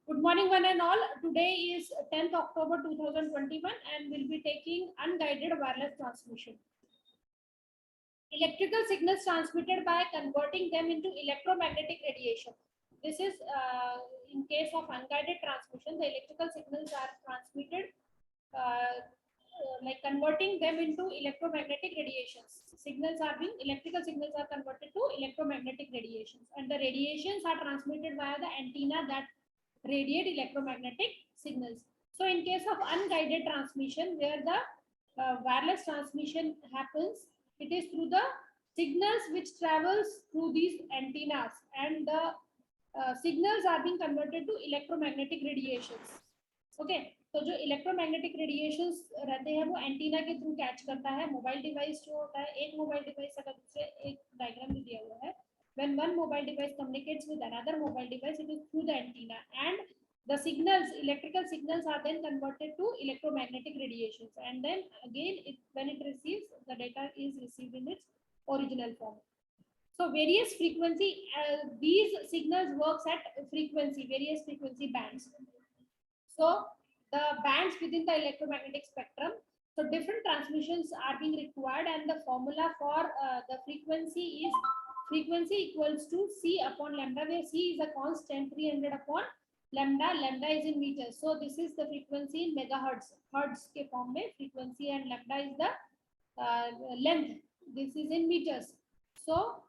Good morning, one and all. Today is 10th October 2021 and we'll be taking unguided wireless transmission. Electrical signals transmitted by converting them into electromagnetic radiation. This is in case of unguided transmission, the electrical signals are transmitted like converting them into electromagnetic radiations. Electrical signals are converted to electromagnetic radiations, and the radiations are transmitted via the antenna that radiate electromagnetic signals. So in case of unguided transmission, where the wireless transmission happens, it is through the signals which travels through these antennas, and the signals are being converted to electromagnetic radiations. Okay तो जो electromagnetic radiations रहते हैं वो antenna के through catch करता है. Mobile device जो होता है, एक मोबाइल डिवाइस अगर दूसरे, एक डायग्राम में दिया हुआ है, when one mobile device communicates with another mobile device, it is through the antenna, and the signals, electrical signals, are then converted to electromagnetic radiations, and then again when it receives, the data is received in its original form. So various frequency, these signals works at various frequency bands. So the bands within the electromagnetic spectrum, so different transmissions are being required, and the formula for the frequency is frequency equals to C upon lambda, where C is a constant, 300 upon lambda. Lambda is in meters, so this is the frequency in megahertz. Hertz के form में frequency, and lambda is the length. This is in meters. So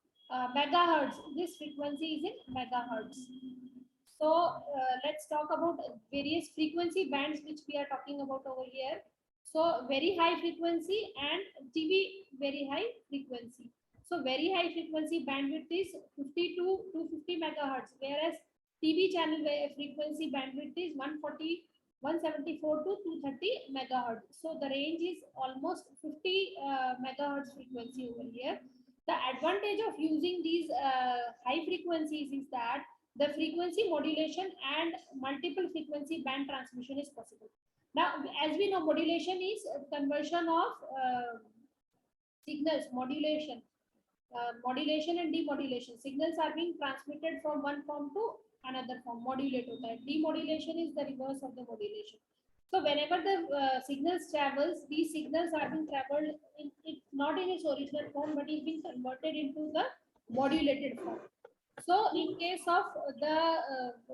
megahertz, this frequency is in megahertz. So let's talk about various frequency bands which we are talking about over here. So very high frequency and TV very high frequency. So very high frequency bandwidth is 50 to 250 megahertz, whereas TV channel frequency bandwidth is 174 to 230 megahertz. So the range is almost 50 megahertz frequency over here. The advantage of using these high frequencies is that the frequency modulation and multiple frequency band transmission is possible. Now, as we know, modulation is conversion of signals, modulation and demodulation. Signals are being transmitted from one form to another form, modulate hota hai. Demodulation is the reverse of the modulation. So whenever the signals travels, these signals are being traveled not in its original form, but is being converted into the modulated form. So in case of the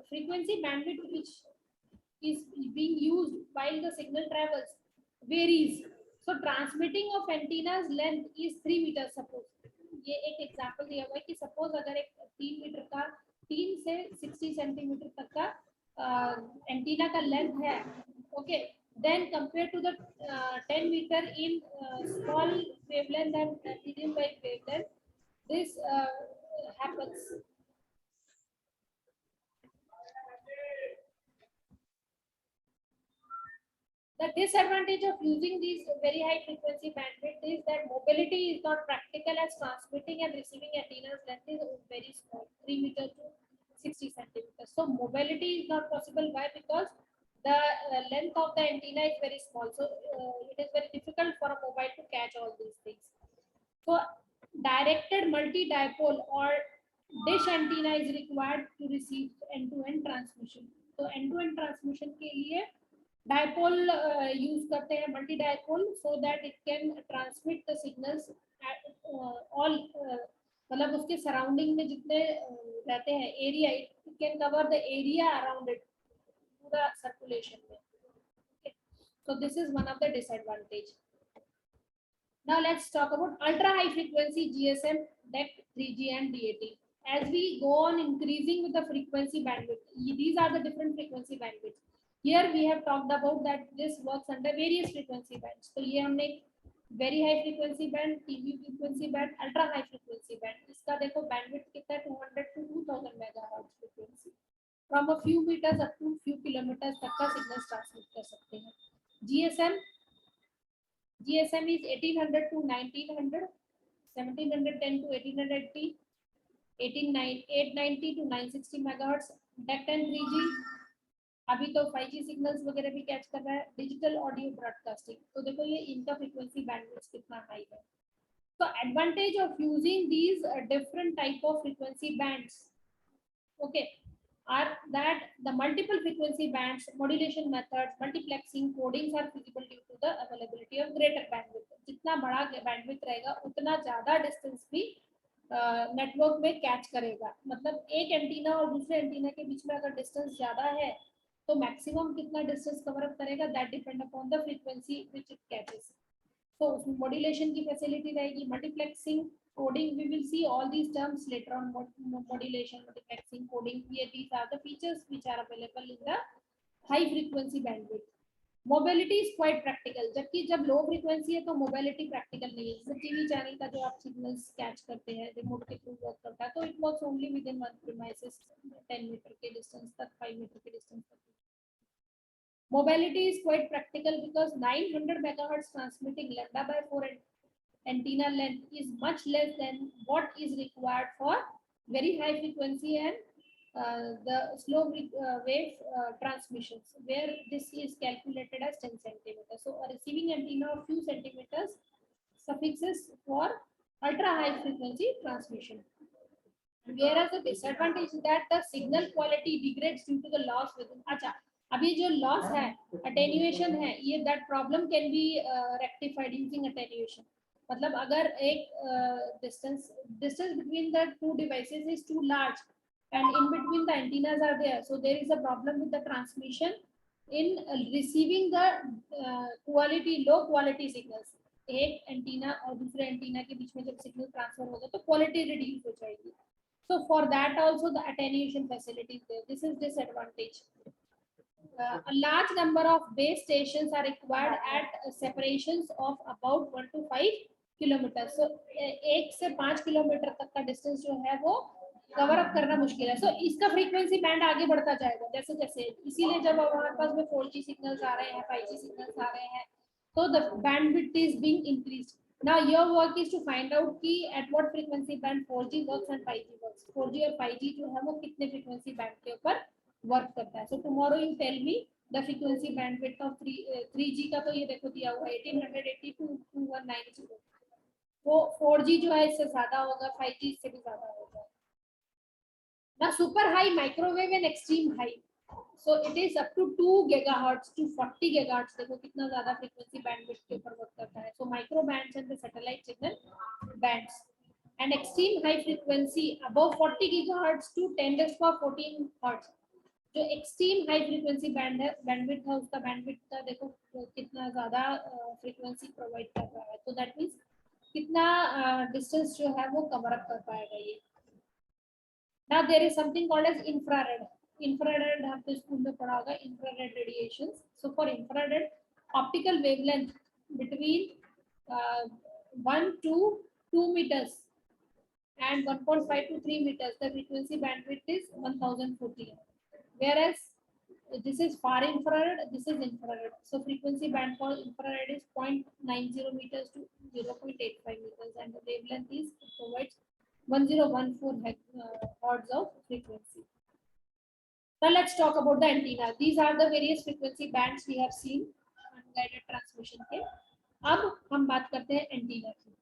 frequency bandwidth which is being used while the signal travels varies. So transmitting of antenna's length is 3 meters. Suppose ये एक example दिया हुआ है कि suppose अगर एक 3 metre का 3 से 60 सेंटीमीटर तक का एंटीना का लेंथ है, okay, then compared to the 10 meter in small wavelength and medium wave wavelength, this happens. The disadvantage of using these very high frequency bandwidth is that mobility is not practical, as transmitting and receiving antenna's length is very small, 3 meters to 60 centimeters. So mobility is not possible. Why? Because the length of the antenna is very small. So it is very difficult for a mobile to catch all these things. So directed multi-dipole or dish antenna is required to receive end-to-end transmission. So end-to-end transmission के लिए dipole use करते हैं, multi dipole, so that it can transmit the signals all, मतलब उसके surrounding में जितने रहते हैं area, it can cover the area around it, पूरा सर्कुलेशन में. So this is one of the disadvantage. Now let's talk about ultra high frequency GSM, DECT, 3G and DAT. As we go on increasing with the frequency bandwidth, these are the different frequency bandwidths. Here we have talked about that this works under various frequency bands. So ये हमने very high frequency band, TV frequency band, ultra high frequency band. इसका देखो bandwidth कितना है, 200 to 2000 megahertz frequency. From a few meters up to few kilometers तक का signals transmit कर सकते हैं. GSM is 1800 to 1900, 1710 to 1880, 890 to 960 megahertz. DECT and 3G अभी तो 5G सिग्नल्स वगैरह भी कैच कर रहा है. डिजिटल ऑडियो ब्रॉडकास्टिंग, तो देखो ये इनका फ्रीक्वेंसी बैंडविड्थ कितना हाई है. तो advantage of using these different type of frequency bands, okay, are that the multiple frequency bands, modulation methods, multiplexing, codings are feasible due to the availability of greater bandwidth. जितना बड़ा bandwidth रहेगा उतना ज़्यादा distance भी network में catch करेगा. मतलब एक एंटीना और दूसरे एंटीना के बीच में अगर डिस्टेंस ज़्यादा है तो मैक्सिमम कितना डिस्टेंस कवर अप करेगा, that depend upon the frequency which it catches. तो उसमें मॉड्यूलेशन की फैसिलिटी रहेगी, multiplexing, coding, we will see all these terms later on. Modulation, multiplexing, coding, here these are the features which are available in the high frequency bandwidth. Mobility is quite practical, जबकि जब low frequency है तो mobility practical नहीं है. जैसे TV channel का जो आप सिग्नल्स कैच करते हैं रिमोट के थ्रू वर्क करता है, तो it works only with in one premises 10 metre के डिस्टेंस तक, 5 मीटर के डिस्टेंस तक. Mobility is quite practical because 900 megahertz transmitting lambda by 4 antenna length is much less than what is required for very high frequency and the slow wave transmissions, where this is calculated as 10 centimeters. So a receiving antenna of few centimeters suffices for ultra high frequency transmission. Whereas the disadvantage is that the signal quality degrades due to the loss within. अच्छा, अभी जो loss है, attenuation है, ये that problem can be rectified using attenuation. मतलब अगर एक distance between the two devices is too large and in between the antennas are there, so there is a problem with the transmission in receiving the low quality signals. एक antenna और दूसरे antenna के बीच में जब signal transfer होगा तो quality reduce हो जाएगी. So for that also the attenuation facility is there. This is disadvantage. A large number of base stations are required at separations of about 1 to 5 kilometers. So 1 से 5 kilometre तक का distance जो है वो cover up करना मुश्किल है. So इसका फ्रीक्वेंसी बैंड आगे बढ़ता जाएगा जैसे जैसे. इसीलिए जब हमारे पास में 4G सिग्नल्स आ रहे हैं, 5G सिग्नल्स आ रहे हैं, तो the bandwidth is being increased. Now your work is to find out कि at what frequency band 4G works and 5G works. 4G और 5G जो है वो कितने frequency band के ऊपर work करता है. So tomorrow you tell me the frequency bandwidth of 3G का तो ये देखो दिया हुआ है 1880 to 2190. वो 4G जो है इससे ज़्यादा होगा, 5G इससे भी ज़्यादा होगा. Now super high, microwave and extreme high. So it is up to 2 gigahertz to 40 gigahertz. देखो कितना ज़्यादा frequency bandwidth के ऊपर work करता है. So micro bands and the satellite signal bands. And extreme high frequency above 40 gigahertz to 10 to the power 14 hertz. जो extreme high frequency band है, bandwidth है, उसका bandwidth का देखो कितना ज़्यादा frequency provide कर रहा है. So that means कितना distance जो है वो cover up कर पाएगा ये. Now there is something called as infrared. Infrared हमने स्कूल में पढ़ा होगा, infrared radiations. So for infrared, optical wavelength between 1 to 2 meters and 1.5 to 3 meters, the frequency bandwidth is 1014. Whereas this is far infrared, this is infrared. So frequency band for infrared is 0.90 meters to 0.85 meters, and the wavelength is provides 1014 hertz of frequency. Now let's talk about the antenna. These are the various frequency bands we have seen unguided transmission के. अब हम बात करते हैं antenna की.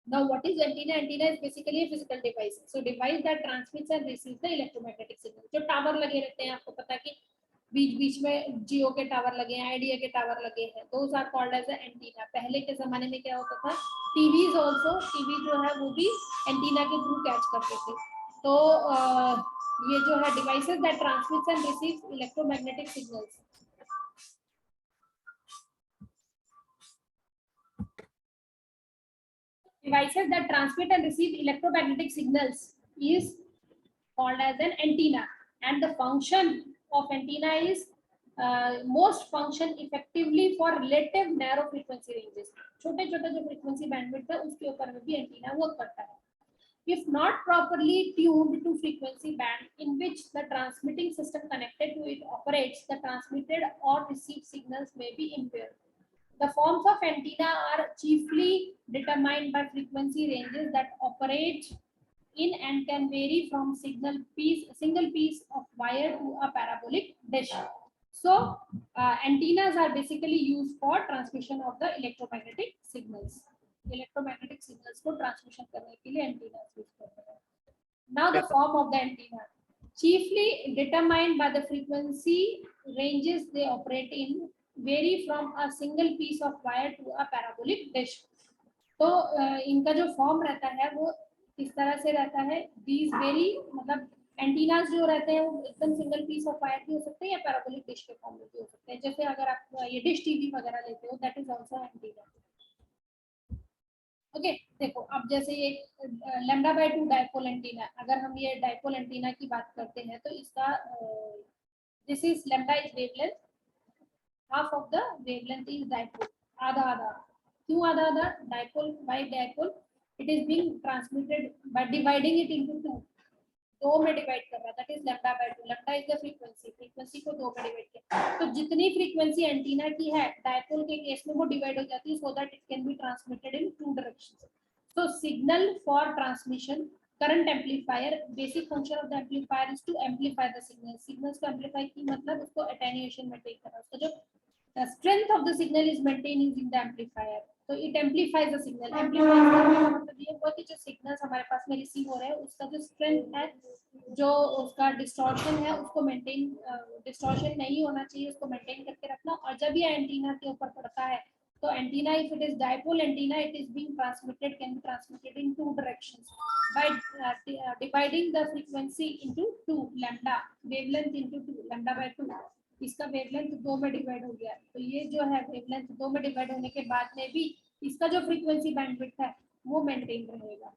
Now what is antenna? Antenna is basically a physical device. So device that transmits and receives the electromagnetic signal. जो tower लगे रहते हैं, आपको पता है कि बीच बीच में जियो के टावर लगे हैं, आइडिया के टावर लगे हैं, those are called as a antenna. पहले के जमाने में क्या होता था, टीवीज also, टीवी जो है वो भी एंटीना के थ्रू कैच करते थे. तो ये जो है devices that transmits and receives electromagnetic signals. Devices that transmit and receive electromagnetic signals is called as an antenna, and the function of antenna is most function effectively for relative narrow frequency ranges. छोटे छोटे जो frequency bandwidth है उसके ऊपर में भी antenna work करता है. If not properly tuned to frequency band in which the transmitting system connected to it operates, the transmitted or received signals may be impaired. The forms of antenna are chiefly determined by frequency ranges that operate in and can vary from single piece of wire to a parabolic dish. So antennas are basically used for transmission of the electromagnetic signals. Electromagnetic signals को transmission करने के लिए antennas use करते हैं. Now the form of the antenna. chiefly determined by the frequency ranges they operate in, vary from a single piece of wire to a parabolic dish. तो इनका जो form रहता है वो किस तरह से रहता है, these vary, मतलब एंटीनास जो रहते हैं वो एकदम सिंगल पीस ऑफ वायर भी हो सकते हैं या पैराबोलिक डिश के फॉर्म में भी हो सकते हैं। जैसे अगर आप ये डिश टीवी वगैरह लेते हो, that is also antenna. Okay देखो, अब जैसे ये लैम्डा बाय 2 डाइपोल एंटीना, अगर हम ये डाइपोल एंटीना की बात करते हैं तो इसका this is lambda is wavelength, half of the wavelength is dipole, आधा आधा। क्यों आधा आधा? Dipole bye dipole it is being transmitted by dividing it into two, दो में डिवाइड कर रहा है, that is lambda by 2। Lambda is the frequency, frequency को दो में डिवाइड किया, तो जितनी फ्रीक्वेंसी एंटीना की है डायपोल के केस में वो डिवाइड हो जाती है, so that it can be transmitted in two directions. So signal for transmission, current amplifier, basic function of the amplifier is to amplify the signal. Signals को amplify की मतलब उसको अटेन्यूएशन मेंटेन करना, उसका जो strength of the signal is maintained using the amplifier, so it amplifies the signal। amplifies करने का मतलब ये हुआ कि जो सिग्नल्स हमारे पास में रिसीव हो रहे हैं उसका जो स्ट्रेंथ है, जो उसका डिस्टॉर्शन है उसको मेंटेन, डिस्टॉर्शन नहीं होना चाहिए, उसको मेंटेन करके रखना। और जब ये एंटीना के ऊपर पड़ता है तो antenna, if it is dipole antenna, it is being transmitted, can be transmitted in two directions by dividing the frequency into 2, lambda wavelength into 2, lambda by 2। इसका वेवलेंथ दो में डिवाइड हो गया, तो ये जो है वेवलेंथ दो में डिवाइड होने के बाद में भी इसका जो फ्रीक्वेंसी बैंडविड्थ है वो मेंटेन रहेगा।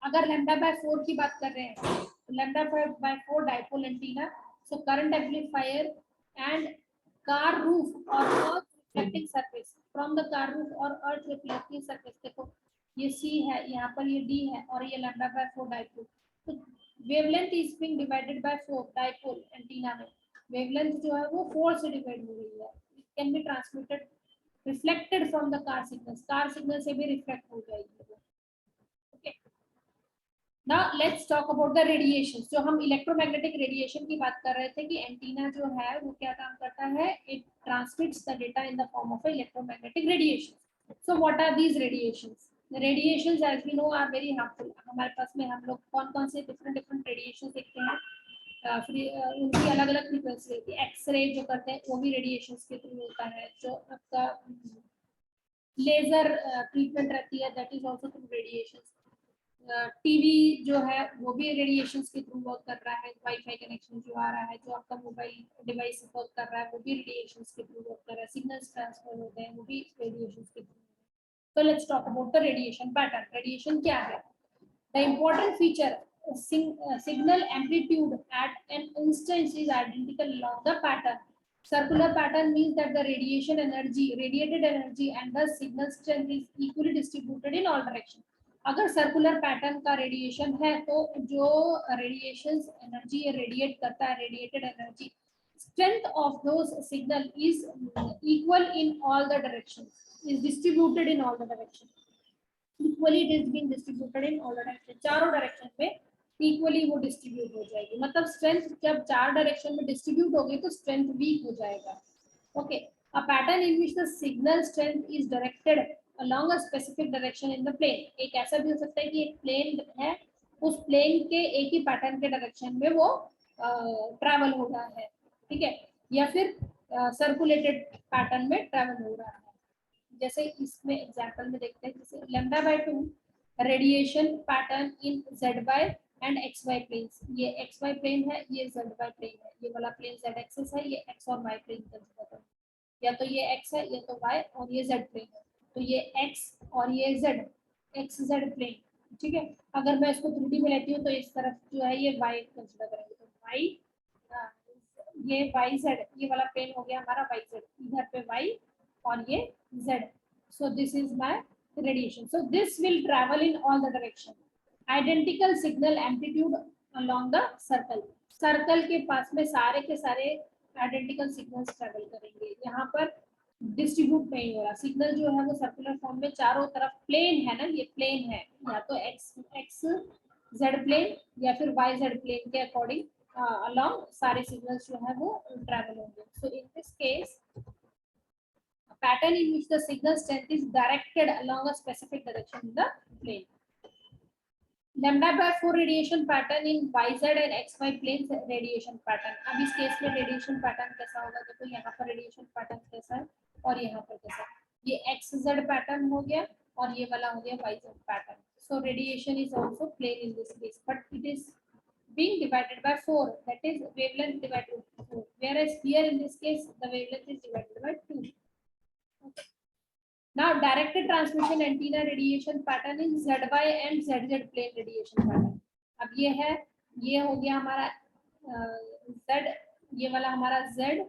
अगर लैम्डा बाय 4 की बात कर रहे हैं तो lambda by 4 dipole antenna, so current amplifier and car roof और earth reflecting surface, from the car roof और अर्थ रिफ्लेक्टिंग सरफेस, देखो ये सी है, यहाँ पर ये डी है और ये लैम्डा बाय 4 डाइपोल, तो wavelength is being divided by 4 dipole antenna में, वेवलेंथ जो है वो 4 से डिवाइड हो रही है। It can be transmitted reflected from the car signals, car signal से भी रिफ्लेक्ट हो जाएगी वो। Okay, now let's talk about the radiation. जो हम इलेक्ट्रोमैग्नेटिक रेडिएशन की बात कर रहे थे कि एंटीना जो है वो क्या काम करता है, it transmits the data in the form of electromagnetic radiation. So what are these radiations? Radiations as we know are very harmful. हमारे पास में हम लोग कौन कौन से डिफरेंट रेडिएशन देखते हैं, उनकी अलग अलग फ्रीक्वेंसी होती है। एक्सरे जो करते हैं वो भी रेडिएशन के थ्रू होता है, जो आपका लेजर ट्रीटमेंट रहती है that is also through radiation. TV जो है वो भी रेडिएशन के थ्रू वर्क कर रहा है, वाईफाई कनेक्शन जो आ रहा है, जो आपका मोबाइल डिवाइस वर्क कर रहा है वो भी रेडिएशन के थ्रू वर्क कर रहा है, सिग्नल्स ट्रांसफर होते हैं वो भी रेडिएशन के थ्रू। तो let's talk about the radiation pattern. Radiation क्या है? The important feature, signal amplitude at an instance is identical along the pattern. Circular pattern means that the radiated energy and the signal strength is equally distributed in all directions. अगर circular pattern का radiation है तो जो radiation energy radiate करता है, radiated energy, strength of those signal is equal in all the directions, is distributed in all the directions. Equally it is being distributed in all the directions, चारों direction में equally वो distribute हो जाएगी। मतलब strength जब चार direction में distribute होगी तो स्ट्रेंथ वीक हो जाएगा। Okay, a pattern in which the signal strength is directed along a specific direction in the plane. एक ऐसा भी हो सकता है कि एक प्लेन है, उस प्लेन के एक ही पैटर्न के डायरेक्शन में वो ट्रैवल हो रहा है, ठीक है, या फिर सर्कुलेटेड पैटर्न में ट्रैवल हो रहा है। जैसे इसमें एग्जांपल में देखते हैं, जैसे lambda by 2 radiation pattern in Z by and X Y planes. ये एक्स वाई प्लेन है, ये जेड वाई प्लेन है, ये वाला प्लेन जेड एक्सिस है, ये एक्स और वाई प्लेन कंसीडर करो, या तो ये एक्स है, ये तो वाई और ये जेड प्लेन है, तो ये एक्स और ये जेड, एक्स जेड प्लेन, ठीक है। अगर मैं इसको 3D में लेती हूँ तो इस तरफ जो है ये वाई कंसीडर करेंगे, तो वाई, ये वाई जेड, ये वाला प्लेन हो गया हमारा वाई जेड, इधर पे वाई और ये z, so this is my radiation, so this will travel in all the direction, identical signal amplitude along the circle के पास में सारे के सारे आइडेंटिकल सिग्नल्स ट्रेवल करेंगे। यहाँ पर डिस्ट्रीब्यूट नहीं हो रहा, सिग्नल जो है वो सर्कुलर फॉर्म में चारों तरफ प्लेन है ना, ये प्लेन है, या तो एक्स जेड प्लेन या फिर वाई जेड प्लेन के अकॉर्डिंग अलोंग सारे सिग्नल्स जो है वो ट्रेवल होंगे। So in this case pattern in which the signal strength is directed along a specific direction in the plane. λ/4 radiation pattern in YZ and XY planes radiation pattern. अब इस case में radiation pattern कैसा होगा, देखो यहाँ पर radiation pattern कैसा है और यहाँ पर कैसा है। ये XZ पैटर्न हो गया और ये वाला हो गया YZ pattern. So radiation is also plane in this case, but it is being divided by 4, that is wavelength divided by 4, whereas here in this case the wavelength is divided by 2. Okay. Now directed transmission antenna radiation pattern in ZY and ZZ plane radiation pattern. अब ये है, ये हो गया हमारा Z, ये वाला हमारा Z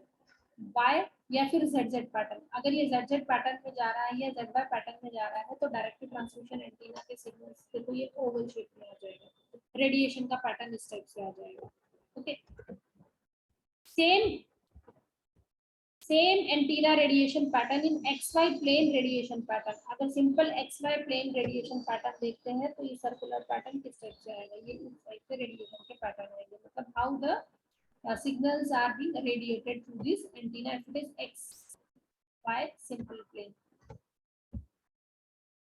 Y या फिर ZZ पैटर्न। अगर ये ZZ पैटर्न में जा रहा है या ZY पैटर्न में जा रहा है तो डायरेक्टेड ट्रांसमिशन एंटीना के सिग्नल्स देखो ये ओवल शेप में आ जाएगा, रेडिएशन का पैटर्न इस टाइप से आ जाएगा। Okay, same antenna radiation pattern in XY plane radiation pattern. अगर simple XY plane radiation pattern देखते हैं तो ये सर्कुलर पैटर्न किस टाइप से आएगा, ये इस टाइप से रेडिएशन के पैटर्न आएंगे। मतलब how the signals are being radiated through this antenna if it is XY simple plane.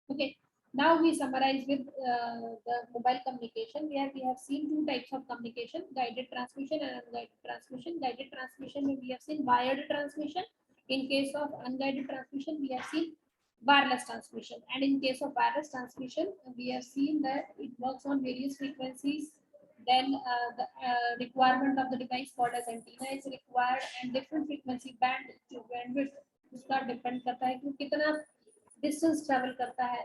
Okay, now we summarize with the mobile communication, where we have seen two types of communication: guided transmission and unguided transmission. Guided transmission we have seen wired transmission. In case of unguided transmission we have seen wireless transmission, and in case of wireless transmission we have seen that it works on various frequencies. Then the requirement of the device called as antenna is required, and different frequency bandwidth उसका depend करता है कि कितना distance travel करता है,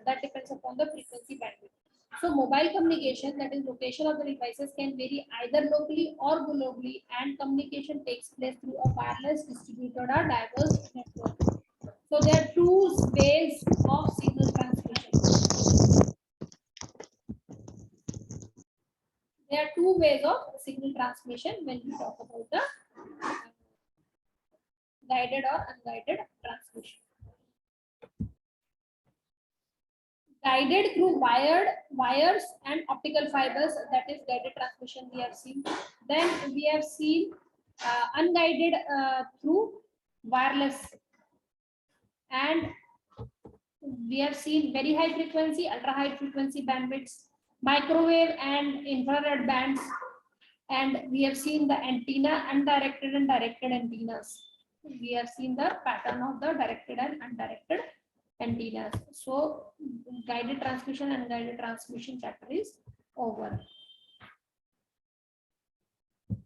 that depends upon the frequency bandwidth. So mobile communication, that is location of the devices, can vary either locally or globally, and communication takes place through a wireless, distributed or diverse network. So there are two ways of signal transmission. There are two ways of signal transmission when we talk about the guided or unguided transmission. Guided through wires and optical fibers, that is guided transmission we have seen. Then we have seen unguided through wireless, and we have seen very high frequency, ultra high frequency bandwidths, microwave and infrared bands, and we have seen the antenna, undirected and directed antennas. We have seen the pattern of the directed and undirected antennas. So guided transmission and unguided transmission chapter is over.